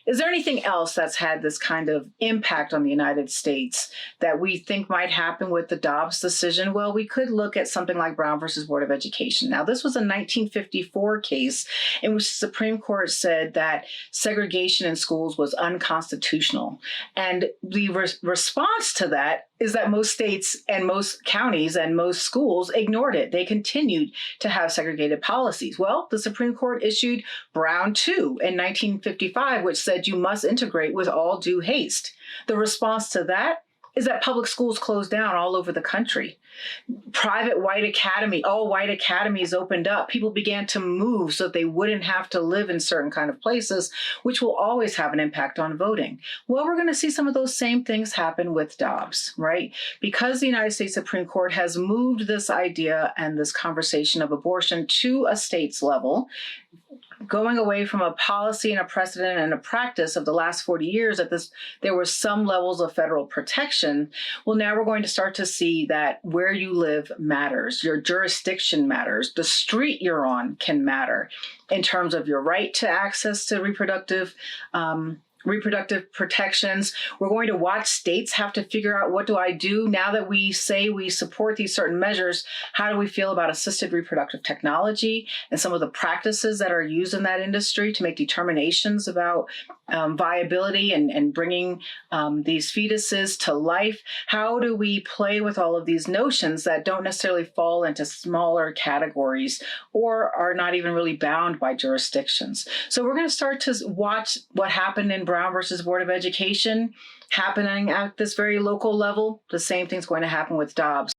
Is there anything else that's had this kind of impact on the United States that we think might happen with the Dobbs decision? Well, we could look at something like Brown versus Board of Education. Now, this was a 1954 case in which the Supreme Court said that segregation in schools was unconstitutional. And the response to that is that most states and most counties and most schools ignored it. They continued to have segregated policies. Well, the Supreme Court issued Brown 2 in 1955, which said you must integrate with all due haste. The response to that is that public schools closed down all over the country. Private all white academies opened up. People began to move so that they wouldn't have to live in certain kind of places, which will always have an impact on voting. Well, we're going to see some of those same things happen with Dobbs, right? Because the United States Supreme Court has moved this idea and this conversation of abortion to a state's level, going away from a policy and a precedent and a practice of the last 40 years that there were some levels of federal protection. Well, now we're going to start to see that where you live matters, your jurisdiction matters, the street you're on can matter in terms of your right to access to reproductive protections. We're going to watch states have to figure out, what do I do now that we say we support these certain measures? How do we feel about assisted reproductive technology and some of the practices that are used in that industry to make determinations about viability and bringing these fetuses to life? How do we play with all of these notions that don't necessarily fall into smaller categories or are not even really bound by jurisdictions? So we're going to start to watch what happened in Brown versus Board of Education happening at this very local level. The same thing's going to happen with Dobbs.